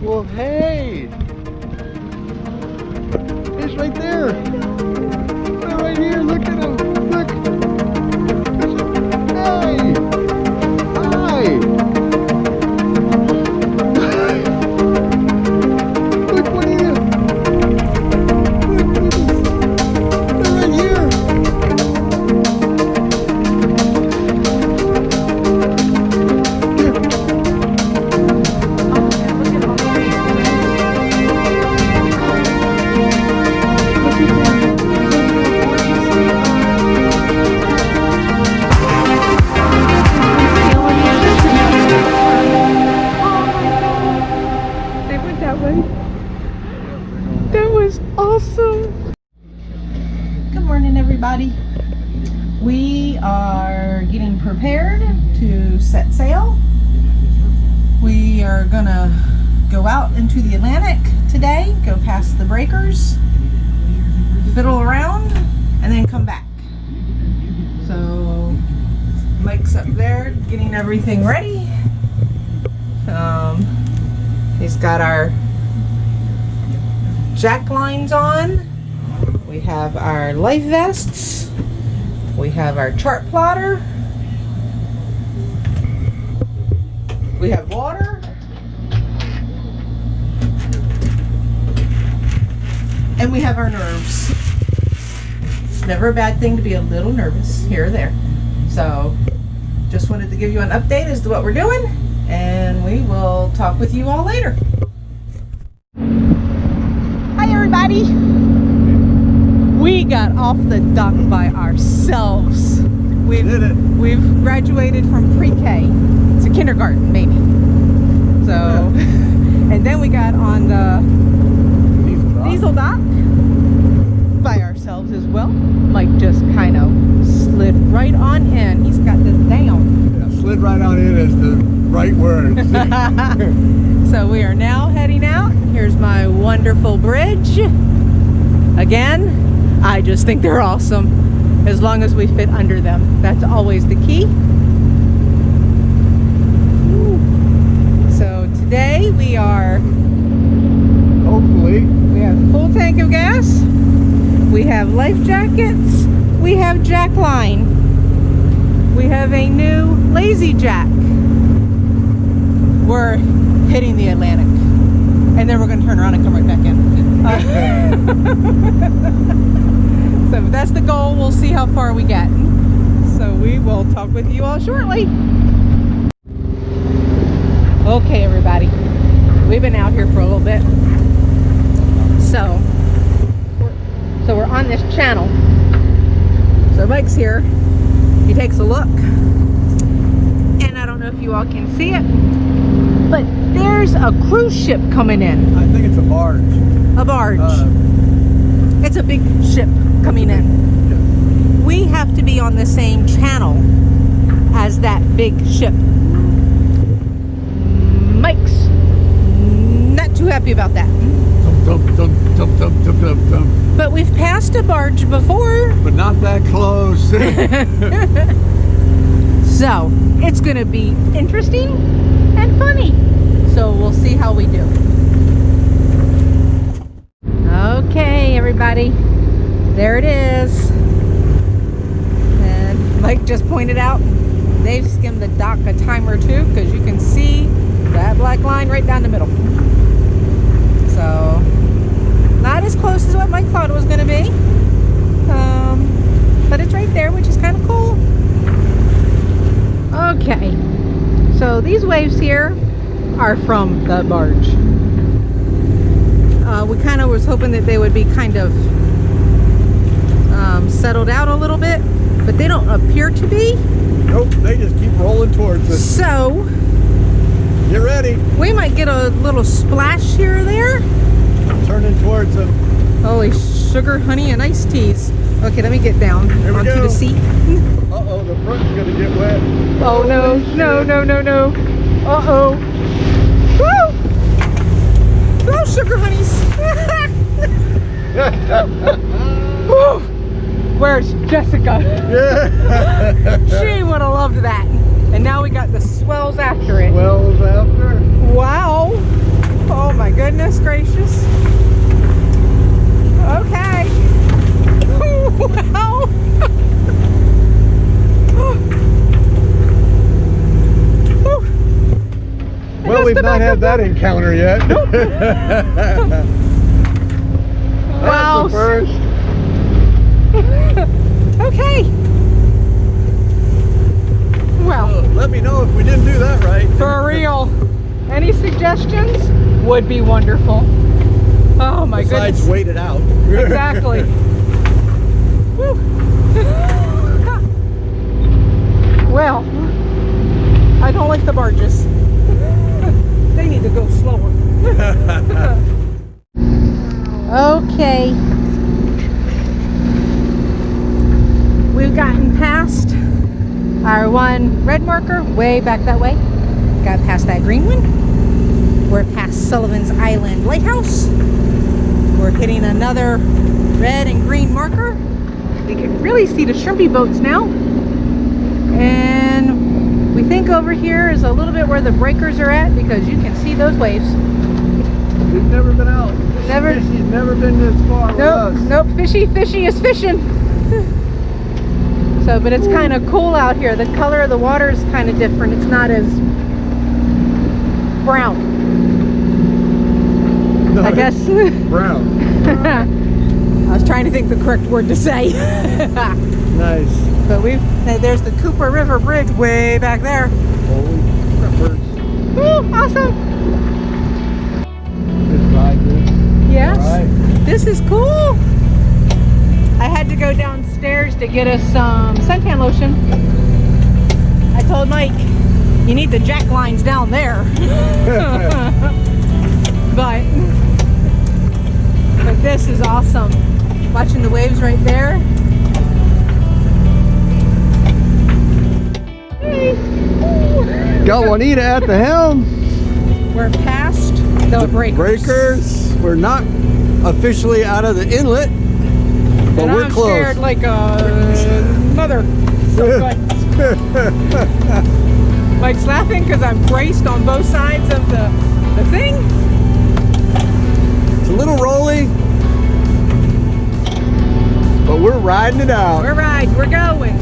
Well, hey! He's right there! They're right here, look at him! Look! Hey! Hi! Look, Juanita! Look, they're right here! That was awesome. Good morning, everybody. We are getting prepared to set sail. We are gonna go out into the Atlantic today, go past the breakers, fiddle around, and then come back. So Mike's up there getting everything ready. He's got our jack lines on. We have our life vests. We have our chart plotter. We have water. And we have our nerves. It's never a bad thing to be a little nervous here or there. So just wanted to give you an update as to what we're doing, and we will talk with you all later. Hi everybody! We got off the dock by ourselves. We've graduated from pre-K to kindergarten, maybe. So, and then we got on the diesel dock by ourselves as well. Mike just kind of slid right on in. He's got this down. Yeah, slid right on in is the right word. So we are now heading out. Here's my wonderful bridge. Again, I just think they're awesome. As long as we fit under them. That's always the key. So today we are, Hopefully. we have a full tank of gas. We have life jackets. We have jack line. We have a new lazy jack. We're hitting the Atlantic. And then we're going to turn around and come right back in. So that's the goal. We'll see how far we get. So we will talk with you all shortly. Okay, everybody. We've been out here for a little bit. So we're on this channel. So Mike's here. He takes a look. And I don't know if you all can see it, but there's a cruise ship coming in. I think it's a barge. A barge. It's a big ship coming in. Yeah. We have to be on the same channel as that big ship. Mike's not too happy about that. But we've passed a barge before. But not that close. So it's gonna be interesting and funny. So we'll see how we do. Okay, everybody, there it is. And Mike just pointed out they've skimmed the dock a time or two, because you can see that black line right down the middle. So not as close as what Mike thought it was going to be, but it's right there, which is kind of cool. Okay, so these waves here are from the barge. We kind of was hoping that they would be kind of settled out a little bit, but they don't appear to be. Nope, they just keep rolling towards us. So Get ready. we might get a little splash here or there. I'm turning towards them. Holy sugar, honey, and iced teas. Okay, let me get down Here we onto go. the seat. Uh-oh, the front's gonna get wet. Oh no, no, no, no, no. Uh-oh. Woo! Go, sugar honeys. Woo! Where's Jessica? Yeah. She would have loved that. And now we got the swells after it. Wells after. Wow. Oh we've not had that encounter yet. Nope. Wow. That's the first. Okay. Well, let me know if we didn't do that right. for real. Any suggestions? Would be wonderful. Oh my goodness. Besides, wait it out. Exactly. Woo. Well, I don't like the barges. They need to go slower. Okay. We've gotten past our one red marker way back that way. Got past that green one. We're past Sullivan's Island Lighthouse. We're hitting another red and green marker. We can really see the shrimpy boats now. And we think over here is a little bit where the breakers are at because you can see those waves. We've never been out. Never. Fishy's never been this far with us. Nope, fishy is fishing. So, but it's kind of cool out here. The color of the water is kind of different. It's not as brown. No, I guess. Brown. I was trying to think the correct word to say. Nice. But there's the Cooper River Bridge way back there. Holy crappers. Woo, awesome. Good ride, dude. Yes. All right. This is cool. I had to go downstairs to get us some suntan lotion. I told Mike, you need the jack lines down there. but this is awesome. Watching the waves right there. Hey. Got Juanita at the helm. We're past the breakers. We're not officially out of the inlet, but and we're I'm close. scared like a mother. So good. Mike's laughing because I'm braced on both sides of the thing. It's a little rolly, but we're riding it out. We're going.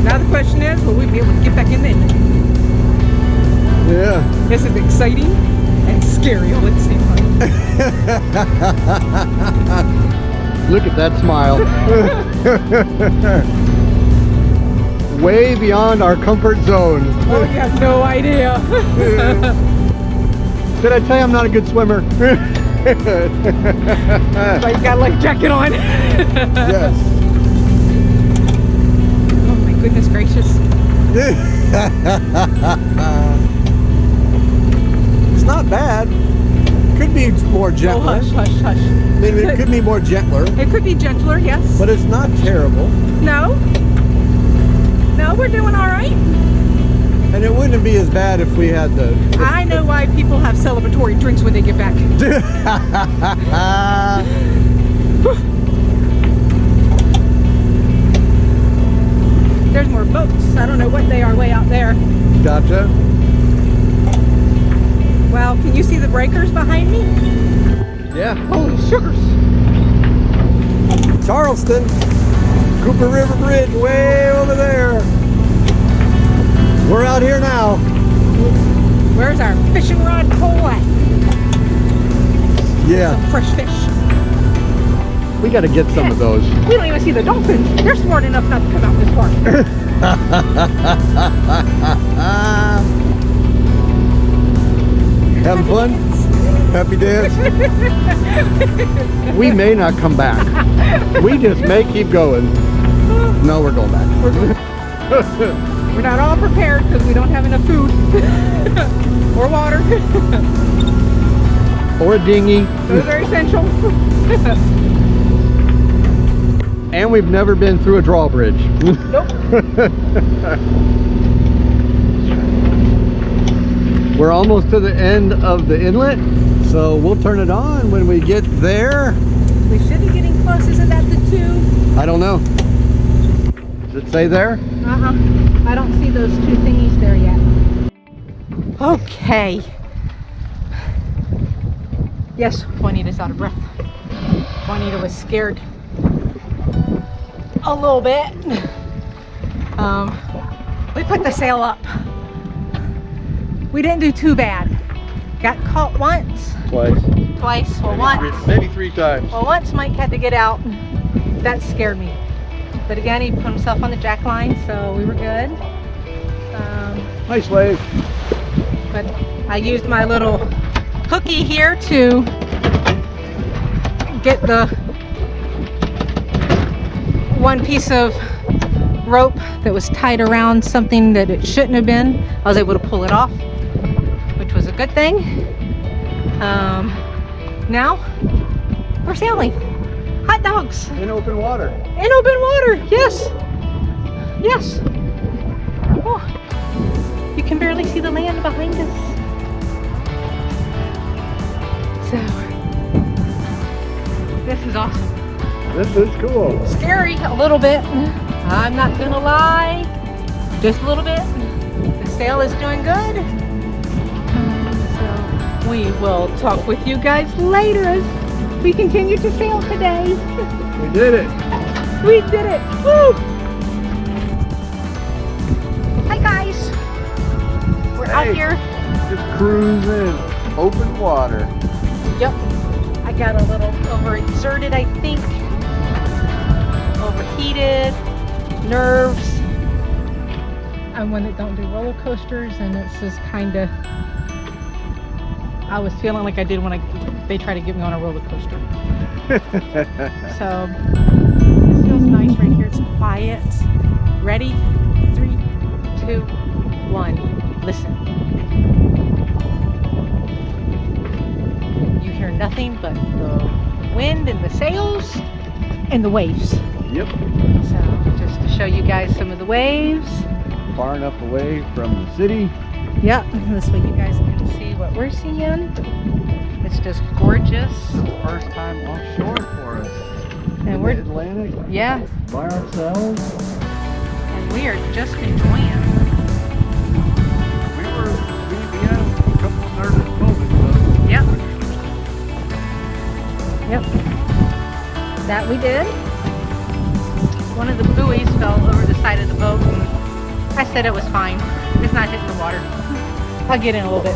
Now the question is, will we be able to get back in there? Yeah. This is exciting and scary all at the same time. Look at that smile. Way beyond our comfort zone. Oh, you have no idea. Did I tell you I'm not a good swimmer? But you got a life jacket on. Yes. Oh my goodness gracious. It's not bad. Could be more Oh, gentler. hush, hush, hush. Maybe it could be more gentler, It could be gentler, yes. but it's not terrible. No, we're doing all right. And it wouldn't be as bad if we had the... I know why people have celebratory drinks when they get back. There's more boats. I don't know what they are way out there. Gotcha. Well, can you see the breakers behind me? Yeah. Holy sugars. Charleston. Cooper River Bridge way over there. We're out here now. Where's our fishing rod pole at? Yeah. Some fresh fish. We got to get some of those. We don't even see the dolphins. They're smart enough not to come out this far. Having fun? Happy dance? We may not come back. We just may keep going. No, we're going back. We're not all prepared because we don't have enough food or water. Or a dinghy. Those are essential. And we've never been through a drawbridge. Nope. We're almost to the end of the inlet, so we'll turn it on when we get there. We should be getting close. Isn't that the 2? I don't know. Does it say there? I don't see those 2 thingies there yet. Okay. Yes, Juanita's out of breath. Juanita was scared a little bit. We put the sail up. We didn't do too bad. Got caught once. Twice. Twice. Well, Maybe once. maybe 3 times. Well, once Mike had to get out. That scared me. But again, he put himself on the jack line, so we were good. Nice wave. But I used my little hooky here to get the one piece of rope that was tied around something that it shouldn't have been. I was able to pull it off, which was a good thing. Now we're sailing. Hot dogs. In open water. In open water, yes. Yes. Oh, you can barely see the land behind us. So, this is awesome. This is cool. Scary a little bit. I'm not gonna lie. Just a little bit. The sail is doing good. So, we will talk with you guys later as we continue to sail today. We did it. We did it. Woo! Hi guys. We're out here. Just cruising. Open water. Yep. I got a little overexerted, I think. Overheated. Nerves. I'm one that don't do roller coasters, and it's just kind of. I was feeling like I did when they try to get me on a roller coaster. So this feels nice right here. It's quiet. Ready? 3, 2, 1. Listen. You hear nothing but the wind and the sails and the waves. Yep. So just to show you guys some of the waves. Far enough away from the city. Yep. This way you guys can see what we're seeing. It's just gorgeous. First time offshore for us. And we're Atlantic. yeah. By ourselves. And we are just enjoying. We had a couple of nervous moments though. Yep. Yep. That we did. One of the buoys fell over the side of the boat, and I said it was fine. It's not hitting the water. I'll get in a little bit.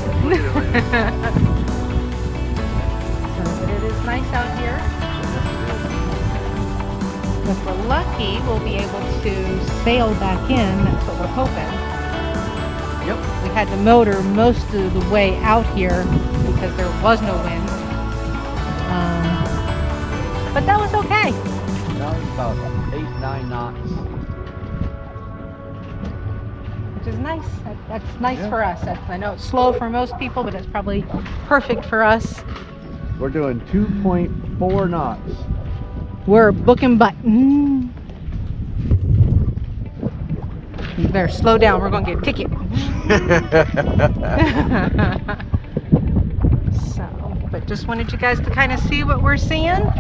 But it is nice out here. If we're lucky, we'll be able to sail back in. That's what we're hoping. Yep. We had to motor most of the way out here because there was no wind. But that was okay. Now it's about 8-9 knots. Which is nice. That's nice for us. I know it's slow for most people, but it's probably perfect for us. We're doing 2.4 knots. We're booking button. You better slow down. We're going to get a ticket. So, but just wanted you guys to kind of see what we're seeing.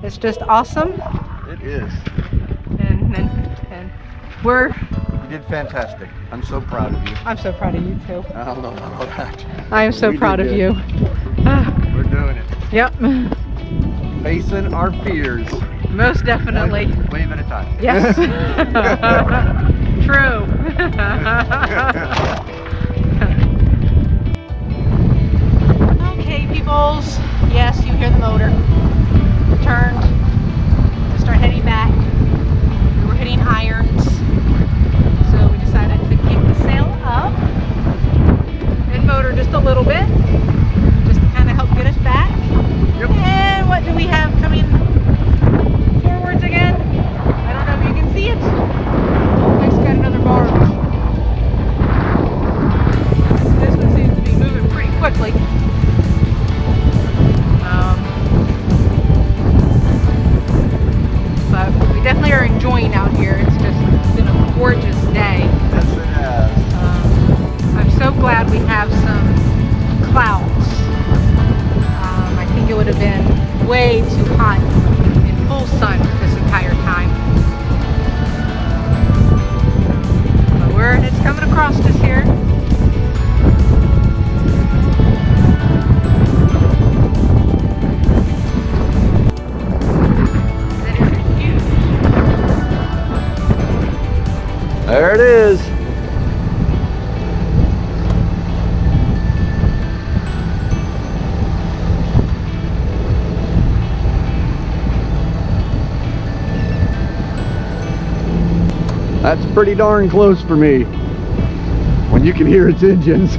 It's just awesome. It is. And we're... You did fantastic. I'm so proud of you. I'm so proud of you too. I don't know about all that. I am so We proud did of good. you. We're doing it. Yep. Facing our fears. Most definitely. One wave at a time. Yes. True. Okay, peoples. Yes, you hear the motor. Turned. Start heading back. We were hitting irons. So we decided to keep the sail up and motor just a little bit. Just to kind of help get us back. Yep. And what do we have coming forwards again? I don't know if you can see it. Mike's got another barge. This one seems to be moving pretty quickly. pretty darn close for me. When you can hear its engines.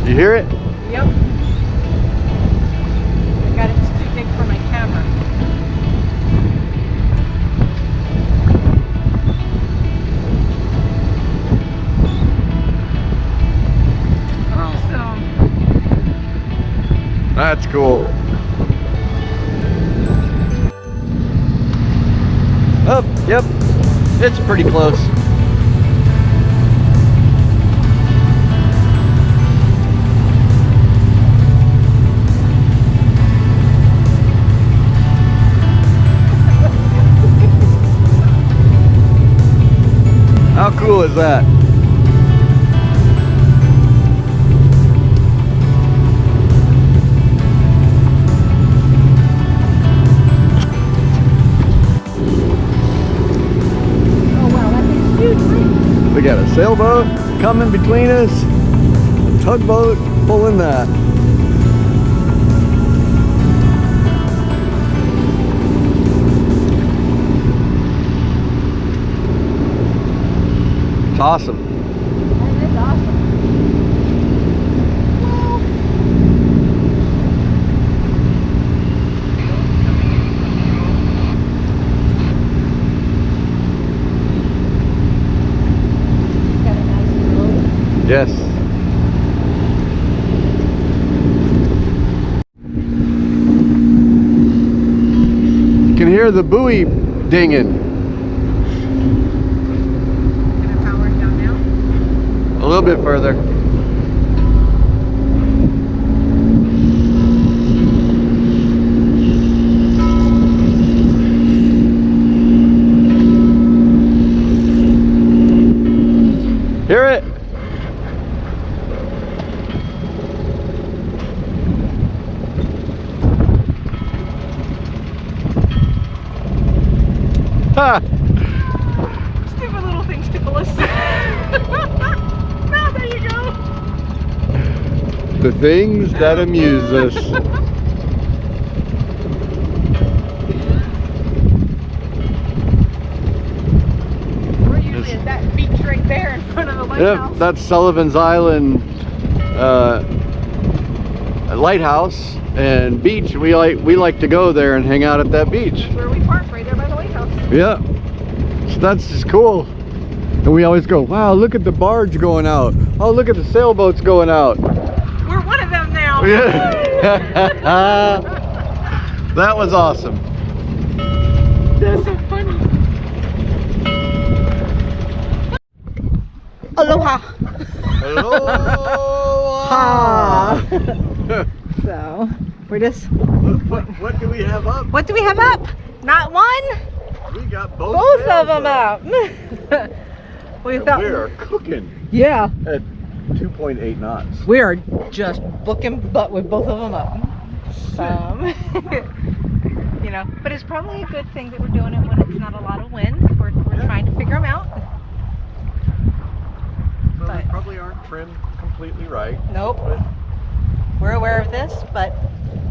You hear it? Yep. I got it's too big for my camera. Awesome. That's cool. Oh, yep. It's pretty close. How cool is that? Oh wow, that thing's huge. We got a sailboat coming between us, a tugboat pulling that. It's awesome. That is awesome. Well, got a nice road. Yes. You can hear the buoy dinging. Gonna power it down now. A little bit further. Hear it? Ha! Stupid little things tickle us. No, there you go. The things that amuse us. We're usually at that beach right there in front of the lighthouse. Yep, that's Sullivan's Island lighthouse and beach. We like to go there and hang out at that beach. That's where we park, right there by the lighthouse. Yeah, so that's just cool. And we always go, wow, look at the barge going out. Oh, look at the sailboats going out. We're one of them now. Yeah. That was awesome. That's so funny. Aloha. Aloha. So, we're just... What do we have up? What do we have up? Not one? We got both Of sails them up. We thought... We're cooking Yeah. at 2.8 knots. We are just booking butt with both of them up. You know, but it's probably a good thing that we're doing it when it's not a lot of wind. We're trying to figure them out. So they probably aren't trimmed completely right. Nope. But We're aware of this, but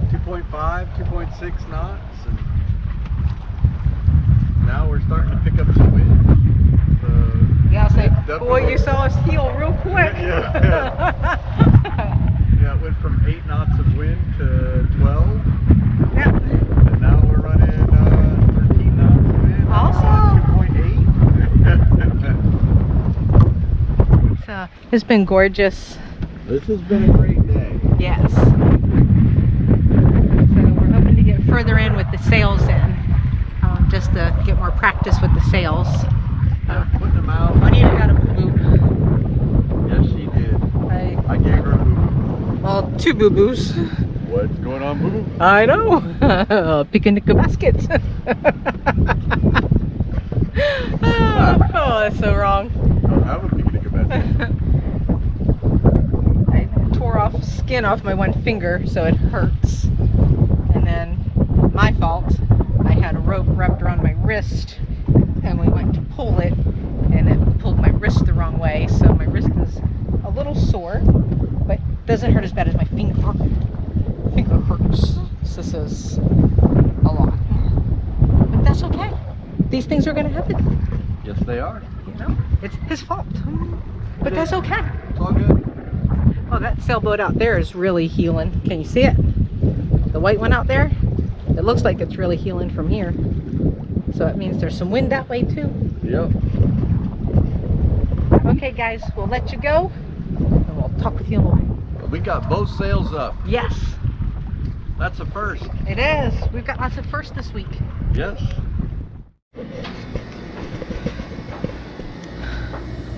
2.5, 2.6 knots, and now we're starting to pick up some wind. yeah, say, Definitely. boy, you saw us heal real quick. Yeah. Yeah, it went from 8 knots of wind to 12. Yep. And now we're running 13 knots of wind. Awesome. 2.8. So, it's been gorgeous. This has been a great day. Yes. So we're hoping to get further in with the sails in, just to get more practice with the sails. Putting them out. Juanita got a boo-boo. Yes, she did. I gave her a boo-boo. Well, 2 boo-boos. What's going on, boo-boo? I know. Picnic basket. Oh, that's so wrong. I don't have a picnic basket. I tore off skin off my one finger, so it hurts. And then, my fault, I had a rope wrapped around my wrist, and we went to pull it, and it pulled my wrist the wrong way, so my wrist is a little sore, but doesn't hurt as bad as my finger. Finger hurts. So this is a lot. But that's okay. these things are going to happen. Yes, they are. You know, it's his fault. But that's okay. It's all good. Oh, that sailboat out there is really heeling. Can you see it? The white one out there? It looks like it's really heeling from here. So it means there's some wind that way too. Yep. Okay guys, we'll let you go and we'll talk with you in a little bit. We got both sails up. Yes. That's a first. It is. We've got lots of firsts this week. Yes.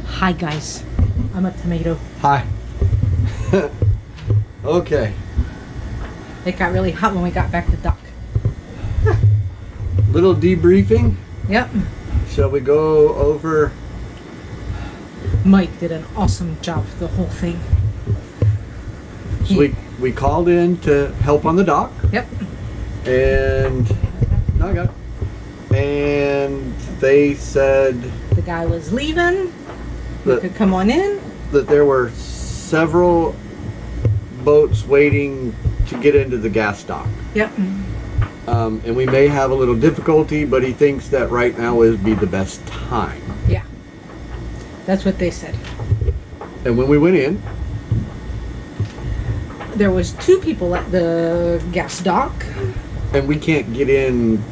Hi guys, I'm a tomato. Hi. Okay. It got really hot when we got back to dock. Little debriefing. Yep. Shall we go over? Mike did an awesome job for the whole thing. So we called in to help on the dock. Yep. And no, I got it. And they said The guy was leaving. We that, could come on in. that there were several boats waiting to get into the gas dock. Yep. And we may have a little difficulty, but he thinks that right now would be the best time. Yeah. That's what they said. And when we went in, There was 2 people at the gas dock. and we can't get in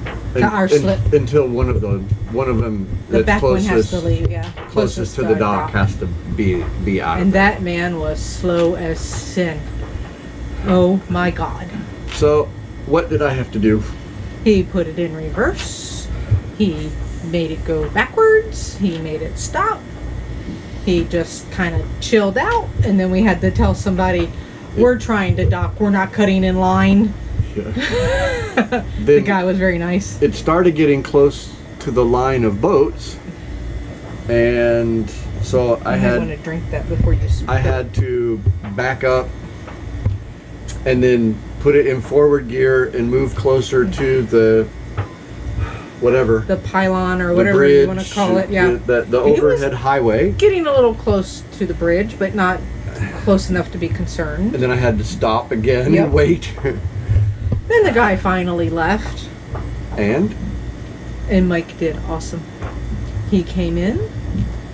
our slip. until one of them The that's back one has closest to leave, yeah. closest to the dock has to be out. And of that man was slow as sin. Oh my God. it. So what did I have to do? He put it in reverse. He made it go backwards. He made it stop. He just kind of chilled out. And then we had to tell somebody, we're trying to dock. We're not cutting in line. Yeah. The guy was very nice. It started getting close to the line of boats, and so I want to drink that before you speak. I had to back up and then put it in forward gear and move closer to the whatever, the pylon or the whatever bridge, you want to call it. Yeah. the overhead highway. Getting a little close to the bridge, but not close enough to be concerned. And then I had to stop again Yep. and wait. Then the guy finally left. And Mike did awesome. He came in.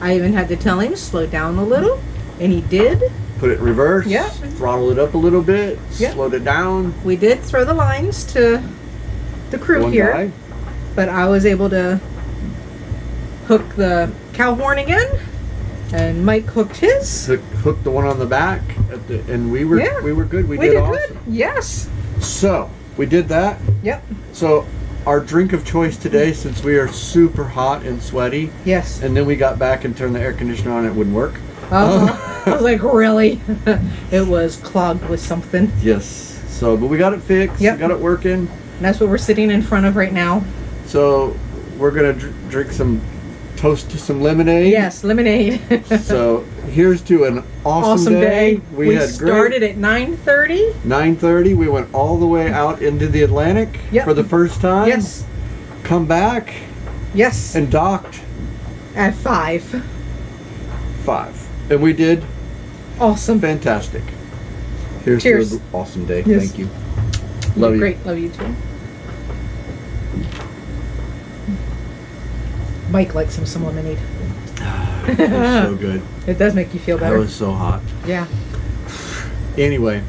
I even had to tell him slow down a little, and he did. put it in reverse. Yeah. Throttle it up a little bit. Yeah. Slowed it down. We did throw the lines to the crew One here, guy. but I was able to hook the cow horn again, and Mike hooked his. Hooked the one on the back, and we were good. We did awesome. good. Yes. So we did that. Yep. So our drink of choice today, since we are super hot and sweaty, Yes. and then we got back and turned the air conditioner on, it wouldn't work. I was like, really? It was clogged with something. Yes. So, but we got it fixed. Yep. Got it working. And that's what we're sitting in front of right now. So we're gonna drink some toast to some lemonade. Yes, lemonade. So here's to an awesome day. We had started at 9:30. 9:30. We went all the way out into the Atlantic Yep. for the first time. Yes. Come back Yes. and docked At 5. 5. And we did Awesome. fantastic. Here's Cheers. to an awesome day. Yes. Thank you. Love you. Great. Love you too. Mike likes some lemonade. It was so good. It does make you feel That better. was so hot. Yeah. Anyway,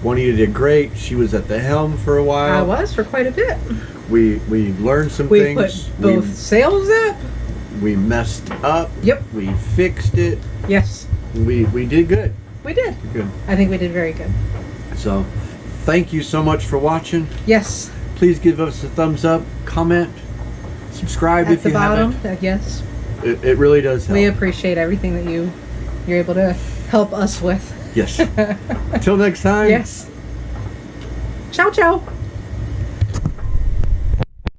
Juanita did great. She was at the helm for a while. I was for quite a bit. We learned some We things. put both sails up. We messed up. Yep. We fixed it. Yes. We did good. We did. Good. I think we did very good. So, thank you so much for watching. Yes. Please give us a thumbs up, comment, subscribe At if the you bottom. haven't. Yes. It really does help. We appreciate everything that you're able to help us with. Yes. Until next time. Yes. Ciao, ciao.